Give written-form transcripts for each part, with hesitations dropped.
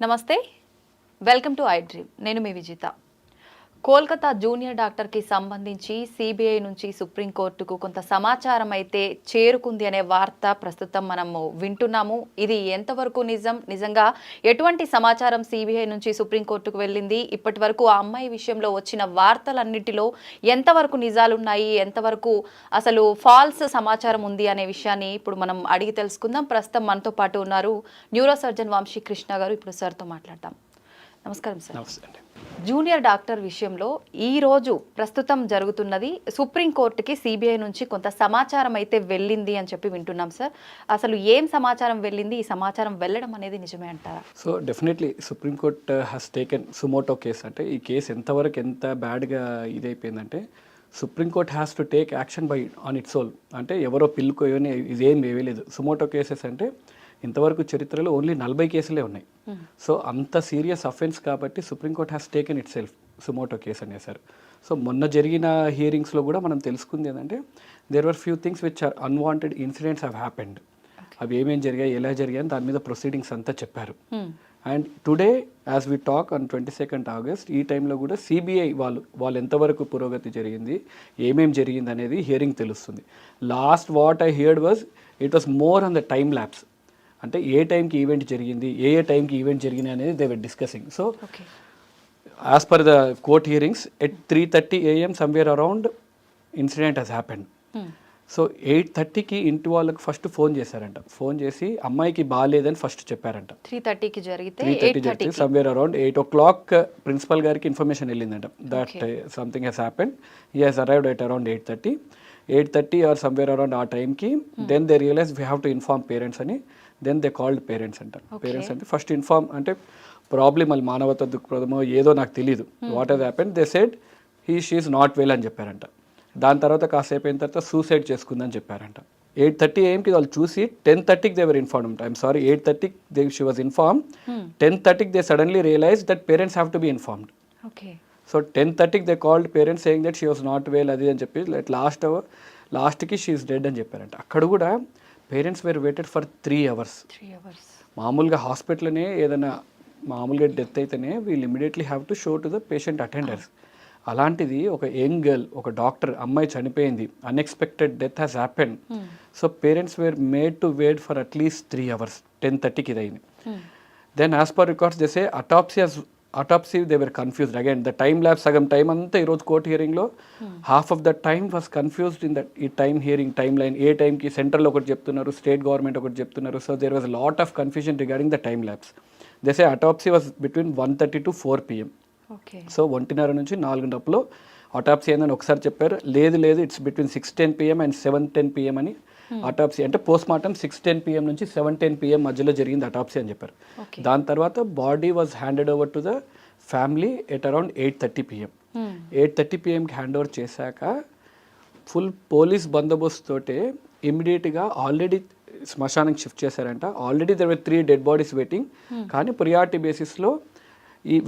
నమస్తే, welcome to I dream. నేను మీ Vijitha. Kolkata junior డాక్టర్కి సంబంధించి సిబిఐ నుంచి సుప్రీంకోర్టుకు కొంత సమాచారం అయితే చేరుకుంది అనే వార్త ప్రస్తుతం మనము వింటున్నాము. ఇది ఎంతవరకు నిజంగా ఎటువంటి సమాచారం సిబిఐ నుంచి సుప్రీంకోర్టుకు వెళ్ళింది, ఇప్పటి వరకు ఆ అమ్మాయి విషయంలో వచ్చిన వార్తలన్నిటిలో ఎంతవరకు నిజాలున్నాయి, ఎంతవరకు అసలు ఫాల్స్ సమాచారం ఉంది అనే విషయాన్ని ఇప్పుడు మనం అడిగి తెలుసుకుందాం. ప్రస్తుతం మనతో పాటు ఉన్నారు న్యూరో సర్జన్ వంశీ కృష్ణ గారు. ఇప్పుడు సార్తో మాట్లాడతాం. నమస్కారం సార్. నమస్తే అండి. జూనియర్ డాక్టర్ విషయంలో ఈరోజు ప్రస్తుతం జరుగుతున్నది, సుప్రీంకోర్టుకి సిబిఐ నుంచి కొంత సమాచారం అయితే వెళ్ళింది అని చెప్పి వింటున్నాం సార్. అసలు ఏం సమాచారం వెళ్ళింది, ఈ సమాచారం వెళ్ళడం అనేది నిజమే అంటారా? So definitely supreme court has taken suo motu case. అంటే ఈ కేసు ఎంతవరకు ఎంత బ్యాడ్గా ఇదైపోయిందంటే supreme court has to take action by on its own. అంటే ఎవరో పిల్లుకోయని ఇదేం వేయలేదు. సుమోటో కేసెస్ అంటే ఇంతవరకు చరిత్రలో ఓన్లీ 40 కేసులే ఉన్నాయి. సో అంత సీరియస్ అఫెన్స్ కాబట్టి supreme court has taken itself suo motu case అనేసారు. సో మొన్న జరిగిన హియరింగ్స్లో కూడా మనం తెలుసుకుంది ఏంటంటే there were few things which are unwanted incidents have happened. అవి ఏమేం జరిగాయి, ఎలా జరిగాయి దాని మీద ప్రొసీడింగ్స్ అంతా చెప్పారు. And today as we talk on 22nd August ఈ టైంలో కూడా సిబిఐ వాళ్ళు ఎంతవరకు పురోగతి జరిగింది, ఏమేం జరిగింది అనేది హియరింగ్ తెలుస్తుంది. Last what I heard was it was more on the time lapse. అంటే ఏ టైంకి ఈవెంట్ జరిగింది, ఏ టైంకి ఈవెంట్ జరిగింది అనేది they were discussing. So as per the court hearings at 3:30 AM somewhere around incident has happened. So 8:30కి ఇంటి వాళ్ళకి ఫస్ట్ ఫోన్ చేశారంట. ఫోన్ చేసి అమ్మాయికి బాగాలేదని ఫస్ట్ చెప్పారంట. 3:30కి జరిగితే 3:30 సమ్వేర్ అరౌండ్ 8 o'clock ప్రిన్సిపల్ గారికి ఇన్ఫర్మేషన్ వెళ్ళిందంట that something has happened. He has arrived at around 8:30 or somewhere around ఆ టైంకి then they realise we have to inform parents అని. దెన్ దే కాల్డ్ పేరెంట్స్ అంటారు. పేరెంట్స్ అంటే ఫస్ట్ ఇన్ఫార్మ్ అంటే problem మళ్ళీ మానవత దృక్పథమో ఏదో నాకు తెలియదు what has happened. They said she is not well అని చెప్పారంట. దాని తర్వాత కాసేపు అయిన తర్వాత సూసైడ్ చేసుకుందని చెప్పారంట. 8:30 AMకి వాళ్ళు చూసి 10:30కి they were informed. I'm sorry 8:30 she was inform. 10:30కి they suddenly realise that parents have to be informed. So 10:30కి they called parents saying that she was not well అది అని చెప్పి లాస్ట్కి షీ ఈస్ డెడ్ అని చెప్పారంట. అక్కడ కూడా parents were waited for 3 hours. మామూలుగా హాస్పిటల్నే ఏదైనా మామూలుగా డెత్ అయితేనే వీళ్ళు immediately have to show to the patient attenders. అలాంటిది ఒక యంగ్ గర్ల్, ఒక డాక్టర్, అమ్మాయి చనిపోయింది, unexpected death has happen. So parents were made to wait for at least 3 hours. 10:30కి ఇది అయింది. Then as per records they say autopsy they were confused again. The time lapse సగం time అంతా ఈరోజు court హియరింగ్లో half of the time was confused in that ఈ time hearing time line. ఏ టైంకి central ఒకటి చెప్తున్నారు, స్టేట్ గవర్నమెంట్ ఒకటి చెప్తున్నారు. So there was lot of confusion regarding the time lapse. They say autopsy was between 1:30 to 4 PM. So 1:30 నుంచి 4 autopsy అయిందని ఒకసారి చెప్పారు. లేదు it's between 6:10 PM and 7:10 PM అని అటాప్సీ. అంటే పోస్ట్ మార్టం 6:10 PM నుంచి 7:10 PM మధ్యలో జరిగింది అటాప్సీ అని చెప్పారు. దాని తర్వాత body was handed over to the family at around 8:30 PM. 8:30 PMకి హ్యాండ్ ఓవర్ చేశాక ఫుల్ పోలీస్ బందోబస్తు తోటే ఇమ్మీడియట్గా ఆల్రెడీ శ్మశానానికి షిఫ్ట్ చేశారంట. Already there were 3 dead bodies waiting. కానీ ప్రియారిటీ బేసిస్లో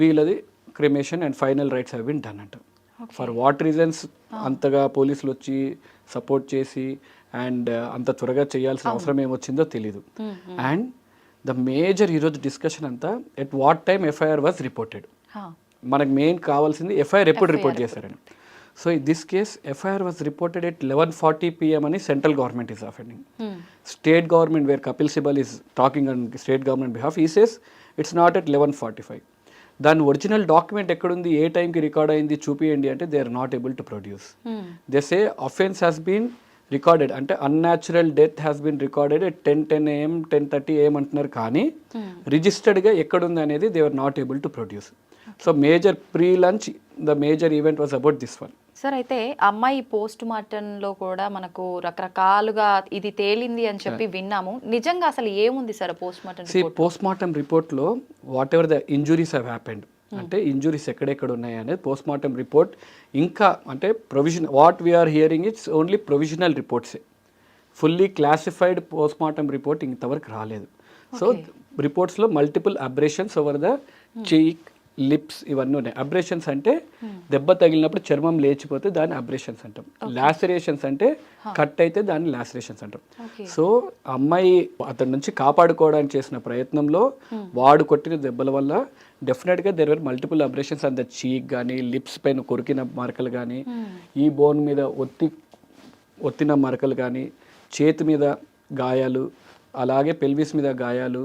వీళ్ళది cremation and final rites have been done అంట. ఫర్ వాట్ రీజన్స్ అంతగా పోలీసులు వచ్చి సపోర్ట్ చేసి అండ్ అంత త్వరగా చేయాల్సిన అవసరం ఏమొచ్చిందో తెలీదు. అండ్ ద మేజర్ ఈరోజు డిస్కషన్ అంతా at what time FIR was reported. మనకు మెయిన్ కావాల్సింది ఎఫ్ఐఆర్ ఎప్పుడు రిపోర్ట్ చేశారని. So in this case FIR was reported at 11:40 PM అని central government is offending. State government wear Kapil Sibal is talking on state government behalf ఈ says it's not at 11:45. దాని original document ఎక్కడుంది, ఏ టైంకి record అయింది చూపియండి అంటే they are not able to produce. They say offence has been recorded అంటే unnatural death has been recorded at 10:10 AM 10:30 AM అంటున్నారు. కానీ రిజిస్టర్డ్గా ఎక్కడుంది అనేది they are not able to produce. So major pre lunch the major event was about this one. Sir, అయితే అమ్మాయి post మార్టంలో కూడా మనకు రకరకాలుగా ఇది తేలింది అని చెప్పి విన్నాము. నిజంగా అసలు ఏముంది సార్ పోస్ట్ మార్టం రిపోర్ట్లో whatever the injuries have happened అంటే ఇంజురీస్ ఎక్కడెక్కడ ఉన్నాయి అనేది పోస్ట్ మార్టం రిపోర్ట్ ఇంకా అంటే provision what we're hearing it's only provisional రిపోర్ట్సే. Fully classified post mortem report ఇంతవరకు రాలేదు. సో రిపోర్ట్స్లో multiple abrasions over the cheek, lips ఇవన్నీ ఉన్నాయి. అబ్రేషన్స్ అంటే దెబ్బ తగిలినప్పుడు చర్మం లేచిపోతే దాన్ని అబ్రేషన్స్ అంటాం. లాసరేషన్స్ అంటే కట్ అయితే దాన్ని లాసరేషన్స్ అంటాం. సో అమ్మాయి అతని నుంచి కాపాడుకోవడానికి చేసిన ప్రయత్నంలో వాడు కొట్టిన దెబ్బల వల్ల డెఫినెట్గా there were multiple abrasions and the చీక్ కానీ లిప్స్ పైన కొరికిన మరకలు కానీ ఈ బోన్ మీద ఒత్తిన మరకలు కానీ చేతి మీద గాయాలు అలాగే పెల్విస్ మీద గాయాలు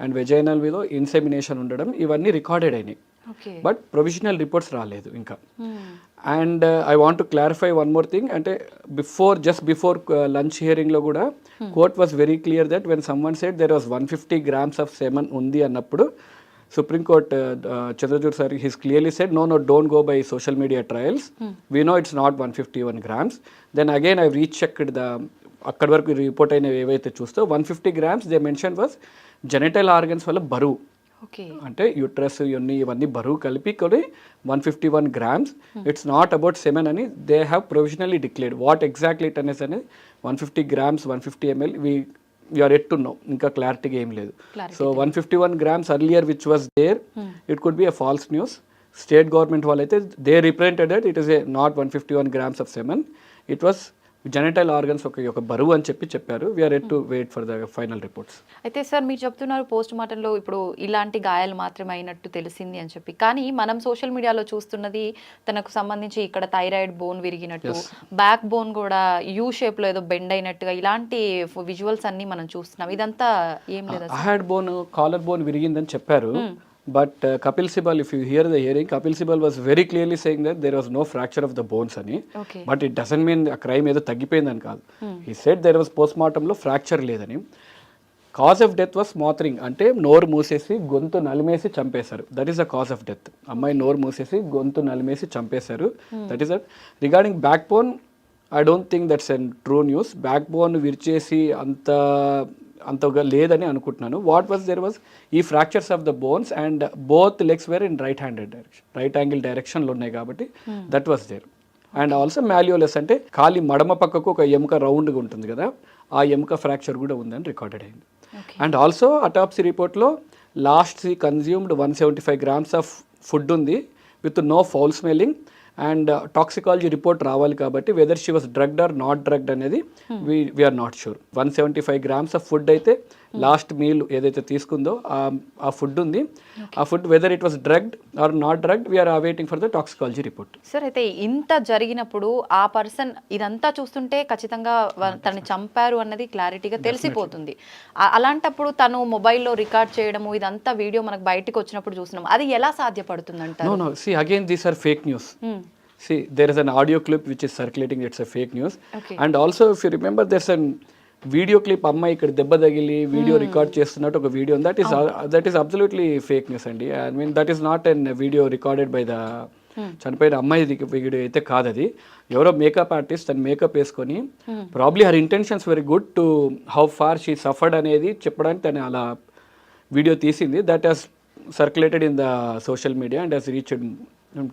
అండ్ వెజైనల్ మీద ఇన్సెమినేషన్ ఉండడం ఇవన్నీ రికార్డెడ్ అయినాయి. బట్ ప్రొవిజనల్ రిపోర్ట్స్ రాలేదు ఇంకా. And I want to clarify one more thing, అంటే జస్ట్ బిఫోర్ లంచ్ హియరింగ్లో కూడా court was very clear that when someone said there was 150 grams of semen ఉంది అన్నప్పుడు supreme court Chandrachud sir he's clearly said no don't go by social media trials, we know it's not 151 grams. Then again I rechecked అక్కడి వరకు report అయినవి ఏవైతే చూస్తే 150 grams they mention was genital organs వల్ల బరువు, అంటే యూట్రస్ ఇవన్నీ బరువు కలిపి కూడా 151 grams. It's not about semen అని they have provisionally declared. What exactly it అనేసి అనేది 150 grams 150 ml we're yet to know, ఇంకా క్లారిటీగా ఏం లేదు. So 151 grams earlier which was there, it could be a false news. State government వాళ్ళైతే they represented that it is a not 151 grams of semen, it was genital organs ఒక బరువు అని చెప్పారు. We're yet to wait for the final reports. అయితే sir మీరు చెప్తున్నారు post మార్టంలో ఇప్పుడు ఇలాంటి గాయాలు మాత్రమే అయినట్టు తెలిసింది అని చెప్పి, కానీ మనం సోషల్ మీడియాలో చూస్తున్నది తనకు సంబంధించి ఇక్కడ థైరాయిడ్ బోన్ విరిగినట్టు, బ్యాక్ బోన్ కూడా యూ షేప్ లో ఏదో బెండ్ అయినట్టుగా ఇలాంటి విజువల్స్ అన్ని మనం చూస్తున్నాం. ఇదంతా ఏం లేదా? హెడ్ బోన్ కాలర్ బోన్ విరిగిందని చెప్పారు. But Kapil Sibal, if you hear the hearing, Kapil Sibal was very clearly saying that there was no fracture of the bones ani. But it doesn't mean a crime edo taggipoyindani kaadu. He said there was postmortem lo fracture ledani. Cause of death was smothering, ante noru moosesi gontu nalimesi champesaru. That is the cause of death. Ammayi noru moosesi gontu nalimesi champesaru. That is it. Regarding backbone, I don't think that's a true news. Backbone virchesi అంతగా లేదని అనుకుంటున్నాను. What was there was ఈ fractures of the bones and both legs were in right handed direction, right angle డైరెక్షన్లో ఉన్నాయి కాబట్టి that was there. And also malleolus అంటే ఖాళీ మడమ పక్కకు ఒక ఎముక రౌండ్గా ఉంటుంది కదా, ఆ ఎముక ఫ్రాక్చర్ కూడా ఉందని రికార్డెడ్ అయింది. అండ్ ఆల్సో అటాప్సీ రిపోర్ట్లో last consumed 175 grams of food ఉంది with no foul smelling. And toxicology report రావాలి కాబట్టి whether she was drugged or not drugged అనేది we are not sure. 175 grams of food అయితే లాస్ట్ మీల్ ఏదైతే తీసుకుందో ఆ ఫుడ్ ఉంది. ఆ food whether it was drugged or not drugged we are awaiting for the toxicology report. Sir అయితే ఇంత జరిగినప్పుడు ఆ పర్సన్ ఇదంతా చూస్తుంటే ఖచ్చితంగా తనని చంపారు అన్నది క్లారిటీగా తెలిసిపోతుంది. అలాంటప్పుడు తను మొబైల్లో రికార్డ్ చేయడము ఇదంతా వీడియో మనకు బయటకు వచ్చినప్పుడు చూస్తున్నాం, అది ఎలా సాధ్యపడుతుంది అంటారు? No, see again these are fake news. See, there is an audio clip which is circulating, it's a fake news. And also if you remember there's an video clip అమ్మాయి ఇక్కడ దెబ్బ తగిలి వీడియో రికార్డ్ చేస్తున్నట్టు ఒక video, that is absolutely fake news అండి. I mean that is not an video recorded by the చనిపోయిన అమ్మాయి video అయితే కాదు అది. ఎవరో మేకప్ ఆర్టిస్ట్ తను మేకప్ వేసుకొని probably her intentions very good to how far she suffered అనేది చెప్పడానికి తను అలా వీడియో తీసింది. That has circulated in the social media and has reached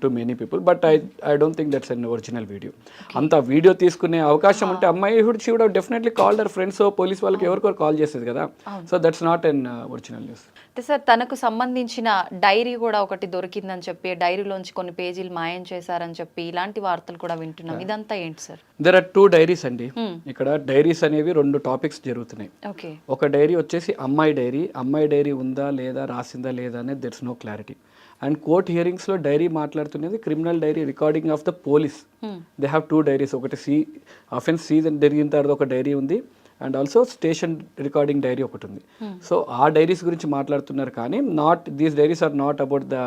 to many people. But I don't think that's an original video. అంత video తీసుకునే అవకాశం ఉంటే అమ్మాయి she would have definitely called her friends, police వాళ్ళకి ఎవరికొరు call చేసేది కదా. So that's not an original news. Sir తనకు సంబంధించిన డైరీ కూడా ఒకటి దొరికిందని చెప్పి, డైరీలోంచి కొన్ని పేజీలు మాయం చేశారని చెప్పి ఇలాంటి వార్తలు కూడా వింటున్నాం, ఇదంతా ఏంటి సార్? దెర్ ఆర్ 2 డైరీస్ అండి. ఇక్కడ డైరీస్ అనేవి 2 టాపిక్స్ జరుగుతున్నాయి. ఒక డైరీ వచ్చేసి అమ్మాయి డైరీ ఉందా లేదా రాసిందా లేదా అనేది there's no clarity. And court హియరింగ్స్లో డైరీ మాట్లాడుతున్నది criminal diary recording of the police. They have 2 diaries. ఒకటి అఫెన్స్ సీజన్ జరిగిన తర్వాత ఒక డైరీ ఉంది and also station recording diary ఒకటి ఉంది. సో ఆ డైరీస్ గురించి మాట్లాడుతున్నారు కానీ these diaries are not about the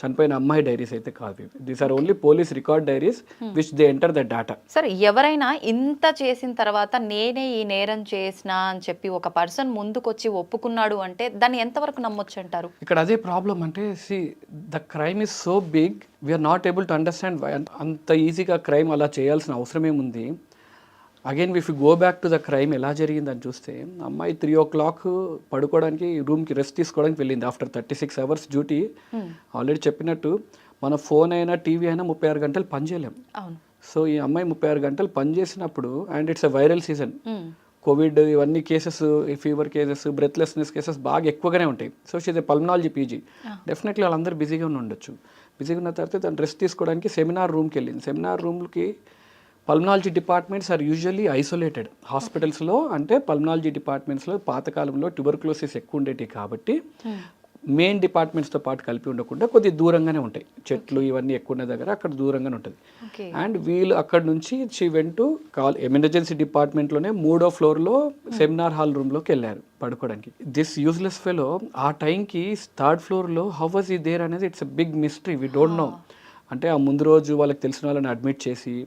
చనిపోయిన అమ్మాయి డైరీస్ అయితే కాదు. These are only police record diaries which they enter the data. Sir ఎవరైనా ఇంత చేసిన తర్వాత నేనే ఈ నేరం చేసిన అని చెప్పి ఒక పర్సన్ ముందుకొచ్చి ఒప్పుకున్నాడు అంటే దాన్ని ఎంతవరకు నమ్మొచ్చు అంటారు? ఇక్కడ అదే ప్రాబ్లం అంటే the crime is so big, we're not able to understand అంత ఈజీగా క్రైమ్ అలా చేయాల్సిన అవసరం ఏముంది. Again if you go back to the crime ఎలా జరిగిందని చూస్తే అమ్మాయి 3 o'clock పడుకోవడానికి రూమ్కి రెస్ట్ తీసుకోవడానికి వెళ్ళింది ఆఫ్టర్ 36 hours డ్యూటీ. ఆల్రెడీ చెప్పినట్టు మన ఫోన్ అయినా టీవీ అయినా 36 గంటలు పనిచేయలేం. సో ఈ అమ్మాయి 36 గంటలు పనిచేసినప్పుడు and it's a viral season, covid ఇవన్నీ cases, fever cases, breathlessness cases బాగా ఎక్కువగానే ఉంటాయి. So she's a pulmonology PG. Definitely వాళ్ళందరూ బిజీగా ఉండొచ్చు. బిజీగా ఉన్న తర్వాత తను రెస్ట్ తీసుకోవడానికి సెమినార్ రూమ్కి వెళ్ళింది. సెమినార్ రూమ్కి pulmonology departments are usually isolated హాస్పిటల్స్లో. అంటే పల్మనాలజీ డిపార్ట్మెంట్స్లో పాతకాలంలో ట్యూబర్క్లోసిస్ ఎక్కువ ఉండేవి కాబట్టి మెయిన్ డిపార్ట్మెంట్స్తో పాటు కలిపి ఉండకుండా కొద్దిగా దూరంగానే ఉంటాయి. చెట్లు ఇవన్నీ ఎక్కువ ఉన్న దగ్గర అక్కడ దూరంగానే ఉంటుంది. అండ్ వీళ్ళు అక్కడ నుంచి షీ వెంట్ టు ఎమర్జెన్సీ డిపార్ట్మెంట్లోనే 3వ ఫ్లోర్లో సెమినార్ హాల్ రూమ్లోకి వెళ్ళారు పడుకోవడానికి. దిస్ యూజ్లెస్ ఫెలో ఆ టైంకి 3rd ఫ్లోర్లో హౌ వాజ్ ఈ దేర్ అనేది it's a big mystery. We don't know. అంటే ఆ ముందు రోజు వాళ్ళకి తెలిసిన వాళ్ళని అడ్మిట్ చేసి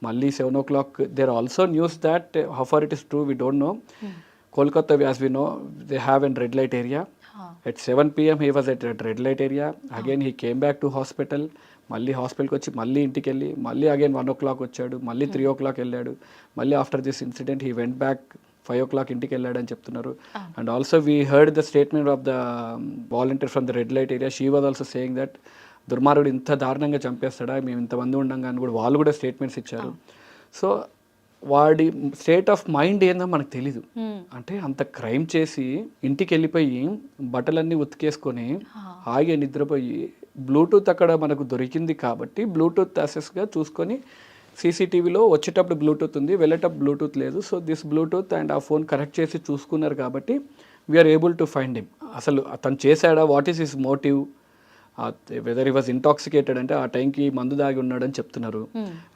మళ్ళీ 7 o'clock there also news that how far it is true we don't know. Kolkata as we know they have an red light area. At 7 PM he was at red light area. Again he came back to hospital. మళ్ళీ హాస్పిటల్కి వచ్చి మళ్ళీ ఇంటికి వెళ్ళి మళ్ళీ again 1 o'clock వచ్చాడు, మళ్ళీ 3 o'clock వెళ్ళాడు. మళ్ళీ after this incident he went back 5 o'clock ఇంటికి వెళ్ళాడు అని చెప్తున్నారు. And also we heard the statement of the volunteer from the red light area. She was also saying that దుర్మార్గుడు ఇంత దారుణంగా చంపేస్తాడా, మేము ఇంతమంది ఉండంగా అని కూడా వాళ్ళు కూడా స్టేట్మెంట్స్ ఇచ్చారు. సో వాడి స్టేట్ ఆఫ్ మైండ్ ఏందో మనకు తెలీదు. అంటే అంత క్రైమ్ చేసి ఇంటికి వెళ్ళిపోయి బట్టలన్నీ ఉతికేసుకొని హాయిగా నిద్రపోయి బ్లూటూత్ అక్కడ మనకు దొరికింది కాబట్టి బ్లూటూత్ యాక్సెస్గా చూసుకొని సీసీటీవీలో వచ్చేటప్పుడు బ్లూటూత్ ఉంది, వెళ్ళేటప్పుడు బ్లూటూత్ లేదు. సో దిస్ బ్లూటూత్ అండ్ ఆ ఫోన్ కరెక్ట్ చేసి చూసుకున్నారు కాబట్టి we're able to find him. అసలు అతను చేశాడా, what is his motive, whether he was intoxicated అంటే ఆ టైంకి మందు దాగి ఉన్నాడని చెప్తున్నారు.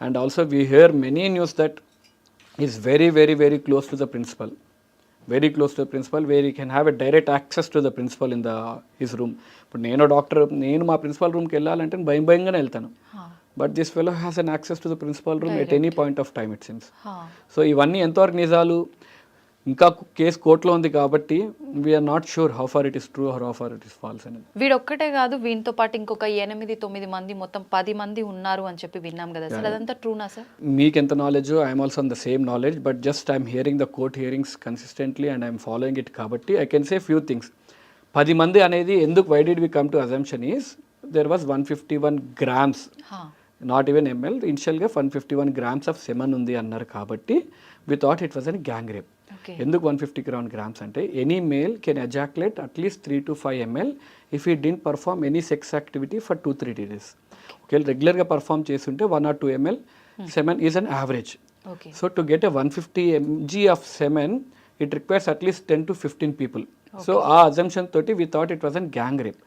And also we hear many news that is very very very close to the principal, very close to the principal, where you can have a direct access to the principal in the his room. ఇప్పుడు నేను doctor, నేను మా principal రూమ్కి వెళ్ళాలంటే భయంగానే వెళ్తాను. But this fellow has an access to the principal room at any point of time it seems. So ఇవన్నీ ఎంతవరకు నిజాలు, ఇంకా కేసు కోర్టులో ఉంది కాబట్టి we're not sure how far it is true or how far it is false అనేది. వీడొక్కటే కాదు, వీటితో పాటు ఇంకొక 8-9 మంది, మొత్తం 10 మంది ఉన్నారు అని చెప్పి విన్నాం కదా సార్, అదంతా ట్రూనా సార్? మీకు ఎంత knowledge, I'm also on the same knowledge, but just I'm hearing the court hearings consistently and I'm following it కాబట్టి I can say few things. 10 మంది అనేది ఎందుకు, why did we come to assumption is there was 151 grams, not even ml, ఇనిషియల్గా 151 grams of semen ఉంది అన్నారు కాబట్టి we thought it was an gang rape. ఎందుకు 150 grams అంటే any male can ejaculate at least 3 to 5 ml if he didn't perform any sex activity for 2-3 days. ఒకవేళ రెగ్యులర్గా perform చేస్తుంటే 1 or 2 ml semen is an average. So to get a 150 mg of semen it requires at least 10 to 15 people. So ఆ assumption తోటి we thought it was a gang rape.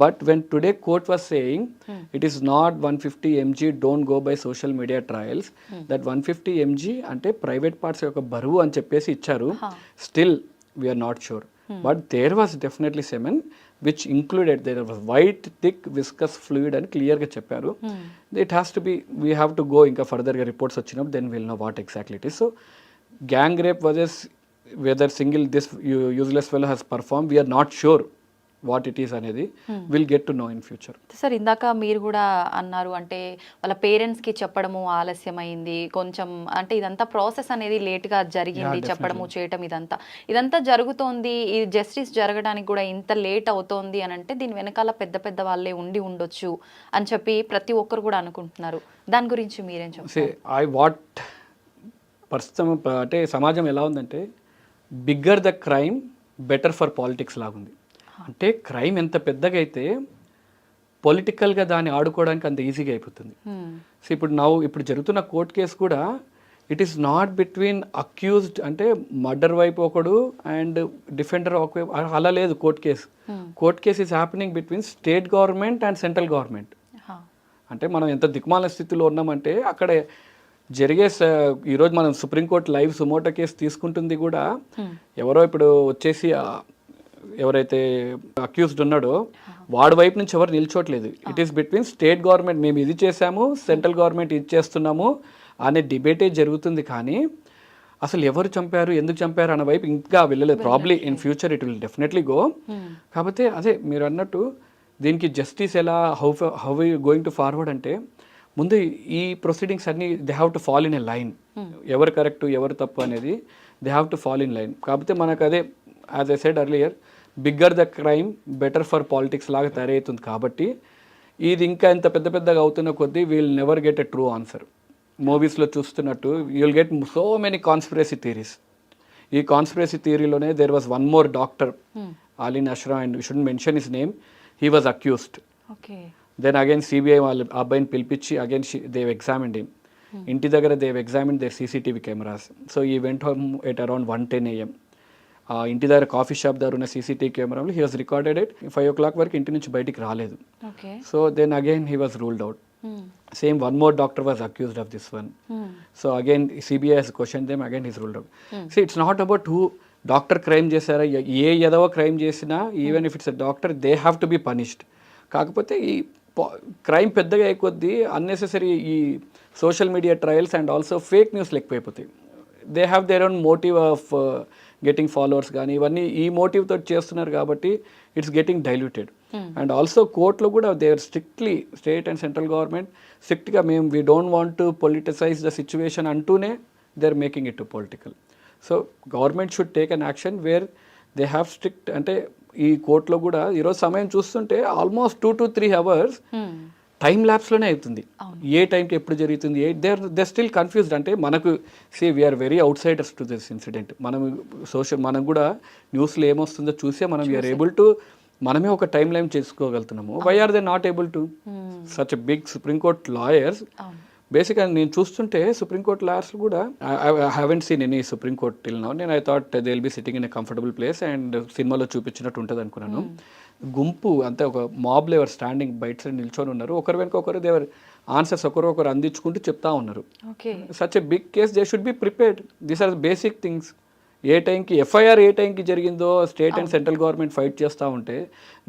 But when today court was saying it is not 150 mg, don't go by social media trials, that 150 mg అంటే private parts యొక్క బరువు అని చెప్పేసి ఇచ్చారు. Still we are not sure. But there was definitely semen which included, there was white thick viscous fluid అని క్లియర్గా చెప్పారు. It has to be, we have to go ఇంకా ఫర్దర్గా రిపోర్ట్స్ వచ్చినప్పుడు then we'll know what exactly it is. So gang rape versus whether single this useless fellow has performed, we are not sure what it is అనేది we'll get to know in future. Sir ఇందాక మీరు కూడా అన్నారు, అంటే వాళ్ళ పేరెంట్స్కి చెప్పడము ఆలస్యమైంది కొంచెం, అంటే ఇదంతా ప్రాసెస్ అనేది లేట్గా జరిగింది, చెప్పడము చేయటం ఇదంతా జరుగుతోంది. ఈ జస్టిస్ జరగడానికి కూడా ఇంత లేట్ అవుతోంది అని అంటే దీని వెనకాల పెద్ద పెద్ద వాళ్ళే ఉండొచ్చు అని చెప్పి ప్రతి ఒక్కరు కూడా అనుకుంటున్నారు. దాని గురించి మీరేం చెప్తారు? ప్రస్తుతం అంటే సమాజం ఎలా ఉందంటే bigger the crime better for politics లాగుంది. అంటే క్రైమ్ ఎంత పెద్దగా అయితే పొలిటికల్గా దాన్ని ఆడుకోవడానికి అంత ఈజీగా అయిపోతుంది. సో ఇప్పుడు జరుగుతున్న కోర్ట్ కేసు కూడా it is not between accused, అంటే మర్డర్ వైపు ఒకడు అండ్ డిఫెండర్ ఒకవైపు, అలా లేదు court case is happening between state government and central government. అంటే మనం ఎంత దిక్మాల స్థితిలో ఉన్నామంటే అక్కడ జరిగే, ఈరోజు మనం సుప్రీంకోర్టు లైవ్ సుమోటో కేసు తీసుకుంటుంది కూడా ఎవరో ఇప్పుడు వచ్చేసి ఎవరైతే అక్యూజ్డ్ ఉన్నాడో వాడి వైపు నుంచి ఎవరు నిల్చోట్లేదు. It is between state government, మేము ఇది చేసాము, సెంట్రల్ గవర్నమెంట్ ఇది చేస్తున్నాము అనే డిబేటే జరుగుతుంది. కానీ అసలు ఎవరు చంపారు, ఎందుకు చంపారు అన్న వైపు ఇంకా వెళ్ళలేదు. Probably in future it will definitely go. కాకపోతే అదే మీరు అన్నట్టు దీనికి జస్టిస్ ఎలా, హౌ గోయింగ్ టు ఫార్వర్డ్ అంటే ముందు ఈ ప్రొసీడింగ్స్ అన్ని they have to fall in a line. ఎవరు కరెక్ట్ ఎవరు తప్పు అనేది they have to fall in line. కాకపోతే మనకు అదే as I said earlier, bigger the crime better for politics లాగా తయారవుతుంది. కాబట్టి ఇది ఇంకా ఇంత పెద్దగా అవుతున్న కొద్దీ we'll never get a true answer. మూవీస్లో చూస్తున్నట్టు you'll get so many conspiracy theories. ఈ కాన్స్పిరసీ థియరీలోనే there was one more doctor అలీన్ అష్రా and should mention his name, he was accused. Okay. Then again CBI వాళ్ళు ఆ అబ్బాయిని పిలిపించి అగైన్ దేవ్ ఎగ్జామిన్డ్ హిమ్. ఇంటి దగ్గర they've examine their CCTV cameras. So he went home at around 1:10 AM. ఆ ఇంటి దగ్గర కాఫీ షాప్ దగ్గర ఉన్న సీసీటీవీ కెమెరాలో he was recorded at 5 o'clock వరకు ఇంటి నుంచి బయటికి రాలేదు. Okay. So then again he was ruled out. Same one more doctor was accused of this one. So again CBI has questioned them, again he's ruled out. See, it's not about who doctor crime చేశారా, ఏ ఎదవ crime చేసినా even if it's a doctor they have to be punished. కాకపోతే ఈ crime పెద్దగా అయిపోద్ది, unnecessary ఈ social media trials and also fake న్యూస్లు ఎక్కువైపోతాయి. They have their own motive of getting followers కానీ ఇవన్నీ ఈ మోటివ్ తోటి చేస్తున్నారు కాబట్టి it's getting diluted. And also కోర్టులో కూడా they are strictly, state and central government స్ట్రిక్ట్గా మేము we don't want to politicise the situation అంటూనే they are making it to political. So government should take an action where they have strict. అంటే ఈ కోర్టులో కూడా ఈరోజు సమయం చూస్తుంటే ఆల్మోస్ట్ 2 to 3 hours టైం ల్యాబ్స్లోనే అవుతుంది. ఏ టైంకి ఎప్పుడు జరుగుతుంది, దే స్టిల్ కన్ఫ్యూజ్డ్. అంటే మనకు we are very outsiders to this incident. మనం కూడా న్యూస్లో ఏమొస్తుందో చూసే మనం వీఆర్ ఏబుల్ టు మనమే ఒక టైం లైన్ చేసుకోగలుగుతున్నాము. Why are they not able to? Such a big Supreme Court lawyers. బేసిక్గా నేను చూస్తుంటే సుప్రీంకోర్ట్ లాయర్స్ కూడా I haven't seen any Supreme Court till now. నేను I thought they will be sitting in a comfortable place and సినిమాలో చూపించినట్టు ఉంటుంది అనుకున్నాను. గుంపు అంతే, ఒక మాబ్లో ఎవరు స్టాండింగ్ బయట సైడ్ నిల్చొని ఉన్నారు, ఒకరి వెనుక ఒకరు దేవర్ ఆన్సర్స్ ఒకరు అందించుకుంటూ చెప్తా ఉన్నారు. Such a big case they should be prepared. These are basic things. ఏ టైంకి ఎఫ్ఐఆర్ ఏ టైంకి జరిగిందో state and central government fight చేస్తూ ఉంటే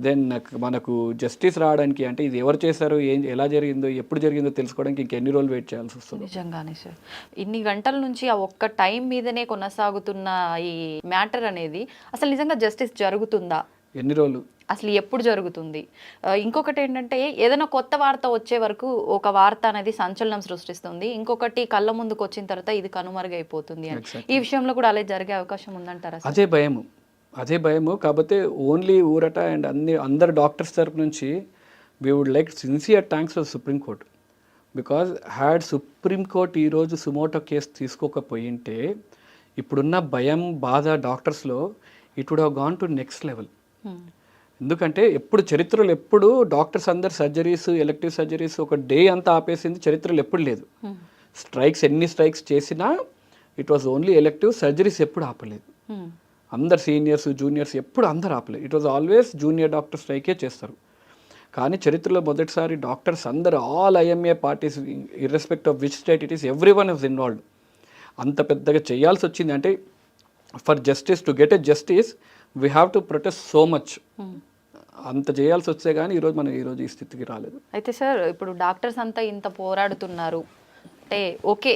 దెన్ మనకు జస్టిస్ రావడానికి, అంటే ఇది ఎవరు చేశారు, ఎలా జరిగిందో, ఎప్పుడు జరిగిందో తెలుసుకోవడానికి ఇంకెన్ని రోజులు వెయిట్ చేయాల్సి వస్తుంది. నిజంగానే సార్, ఇన్ని గంటల నుంచి ఆ ఒక్క టైం మీదనే కొనసాగుతున్న ఈ మ్యాటర్ అనేది అసలు నిజంగా జస్టిస్ జరుగుతుందా? ఎన్ని రోజులు, అసలు ఎప్పుడు జరుగుతుంది? ఇంకొకటి ఏంటంటే ఏదైనా కొత్త వార్త వచ్చే వరకు ఒక వార్త అనేది సంచలనం సృష్టిస్తుంది, ఇంకొకటి కళ్ళ ముందుకు వచ్చిన తర్వాత ఇది కనుమరుగైపోతుంది అని. ఈ విషయంలో కూడా అలా జరిగే అవకాశం ఉందంటారా? అదే భయము. కాకపోతే ఓన్లీ ఊరట అండ్ అందరు డాక్టర్స్ తరపు నుంచి we would like sincere thanks for Supreme Court. Because had Supreme Court ఈరోజు సుమోటో కేసు తీసుకోకపోయింటే ఇప్పుడున్న భయం బాధ డాక్టర్స్లో it would have gone to next level. ఎందుకంటే ఎప్పుడు చరిత్రలో ఎప్పుడు డాక్టర్స్ అందరు సర్జరీస్, ఎలక్టివ్ సర్జరీస్ ఒక డే అంతా ఆపేసింది చరిత్రలో ఎప్పుడు లేదు. ఎన్ని స్ట్రైక్స్ చేసినా it was only elective, surgeries ఎప్పుడు ఆపలేదు. అందరు సీనియర్స్ జూనియర్స్ ఎప్పుడు అందరు ఆపలేదు. It was always junior doctor స్ట్రైకే చేస్తారు. కానీ చరిత్రలో మొదటిసారి డాక్టర్స్ అందరు all IMA parties irrespective of which state it is everyone is involved. అంత పెద్దగా చేయాల్సి వచ్చింది. అంటే for justice, to get a justice we have to protest so much. అంత చేయాల్సి వస్తే కానీ మనం ఈరోజు ఈ స్థితికి రాలేదు. అయితే సార్, ఇప్పుడు డాక్టర్స్ అంతా ఇంత పోరాడుతున్నారు అంటే ఓకే,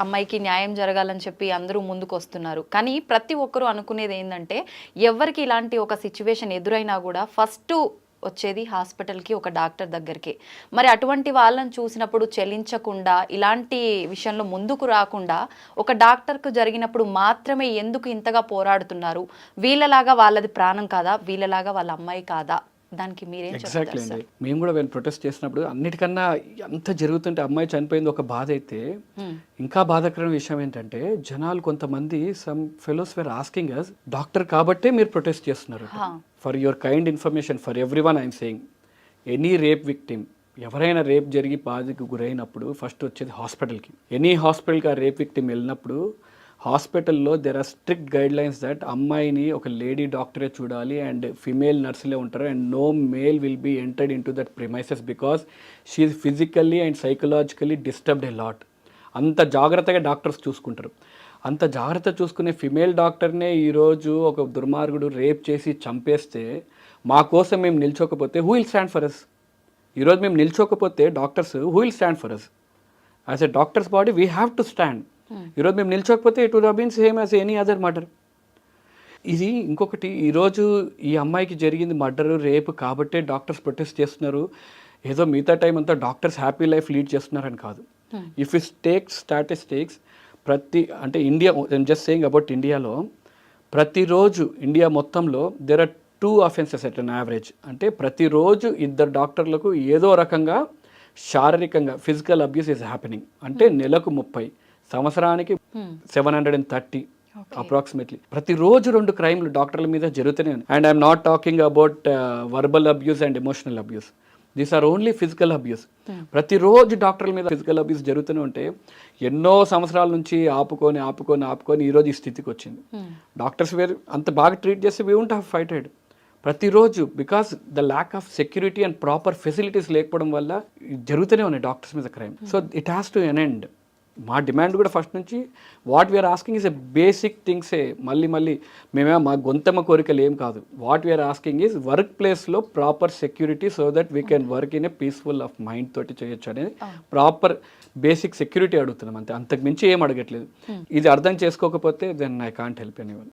అమ్మాయికి న్యాయం జరగాలని చెప్పి అందరూ ముందుకు వస్తున్నారు. కానీ ప్రతి ఒక్కరూ అనుకునేది ఏంటంటే ఎవరికి ఇలాంటి ఒక సిచ్యువేషన్ ఎదురైనా కూడా ఫస్ట్ వచ్చేది హాస్పిటల్కి, ఒక డాక్టర్ దగ్గరికి. మరి అటువంటి వాళ్ళని చూసినప్పుడు చెల్లించకుండా, ఇలాంటి విషయంలో ముందుకు రాకుండా ఒక డాక్టర్కు జరిగినప్పుడు మాత్రమే ఎందుకు ఇంతగా పోరాడుతున్నారు? వీళ్ళలాగా వాళ్ళది ప్రాణం కాదా? వీళ్ళలాగా వాళ్ళ అమ్మాయి కాదా? దానికి మీరేం చెప్తారు? ఎగ్జాక్ట్లీ అండి. మేము కూడా వీళ్ళు ప్రొటెస్ట్ చేసినప్పుడు అన్నిటికన్నా ఎంత జరుగుతుంటే అమ్మాయి చనిపోయింది ఒక బాధ అయితే, ఇంకా బాధాకరమైన విషయం ఏంటంటే జనాలు కొంతమంది some fellows were asking us, doctor కాబట్టే మీరు ప్రొటెస్ట్ చేస్తున్నారు. For your kind information for every one I'm saying, any rape victim, ఎవరైనా రేప్ జరిగి బాధకు గురైనప్పుడు ఫస్ట్ వచ్చేది హాస్పిటల్కి. ఎనీ హాస్పిటల్కి ఆ రేప్ విక్టిమ్ వెళ్ళినప్పుడు హాస్పిటల్లో there are strict guidelines that అమ్మాయిని ఒక లేడీ డాక్టరే చూడాలి అండ్ ఫిమేల్ నర్సులే ఉంటారు and no male will be entered into that premises because she is physically and psychologically disturbed a lot. అంత జాగ్రత్తగా డాక్టర్స్ చూసుకుంటారు. అంత జాగ్రత్త చూసుకునే ఫిమేల్ డాక్టర్నే ఈరోజు ఒక దుర్మార్గుడు రేప్ చేసి చంపేస్తే మా కోసం మేము నిల్చోకపోతే who will stand for us? ఈరోజు మేము నిల్చోకపోతే doctors who will stand for us? As a doctors body we have to stand. ఈరోజు మేము నిల్చోకపోతే it would have been same as any other murder. ఇది ఇంకొకటి, ఈరోజు ఈ అమ్మాయికి జరిగింది మర్డర్ రేపు కాబట్టే డాక్టర్స్ ప్రొటెస్ట్ చేస్తున్నారు, ఏదో మిగతా టైం అంతా డాక్టర్స్ హ్యాపీ లైఫ్ లీడ్ చేస్తున్నారని కాదు. ఇఫ్ యూ టేక్ స్టాటిస్టిక్స్, అంటే India, I'm just saying about ఇండియాలో, ప్రతిరోజు ఇండియా మొత్తంలో there are 2 offenses at an average. అంటే ప్రతిరోజు 2 డాక్టర్లకు ఏదో రకంగా శారీరకంగా ఫిజికల్ అబ్యూస్ ఈజ్ హ్యాపెనింగ్. అంటే నెలకు 30, సంవత్సరానికి 730. అప్రాక్సిమేట్లీ ప్రతిరోజు 2 క్రైమ్లు డాక్టర్ల మీద జరుగుతూనే ఉన్నాయి. And I'm not talking about verbal abuse and emotional abuse, these are only physical abuse. ప్రతిరోజు డాక్టర్ల మీద ఫిజికల్ అబ్యూస్ జరుగుతూనే ఉంటే ఎన్నో సంవత్సరాల నుంచి ఆపుకొని ఈరోజు ఈ స్థితికి వచ్చింది. డాక్టర్స్ వేరు అంత బాగా ట్రీట్ చేస్తే వీ వోంట్ హ్యావ్ ఫైటెడ్. ప్రతిరోజు because the lack of security and proper facilities లేకపోవడం వల్ల జరుగుతూనే ఉన్నాయి డాక్టర్స్ మీద crime. So it has to an end. మా డిమాండ్ కూడా ఫస్ట్ నుంచి what we are asking is a basic థింగ్సే. మళ్ళీ మేమే మా గొంతమ్మ కోరికలు ఏం కాదు. What we are asking is work ప్లేస్లో proper security so that we can work in a peaceful of mind తోటి చేయొచ్చు అనేది ప్రాపర్ బేసిక్ సెక్యూరిటీ అడుగుతున్నాం అంతే, అంతకు మించి ఏం అడగట్లేదు. ఇది అర్థం చేసుకోకపోతే then I can't help anyone.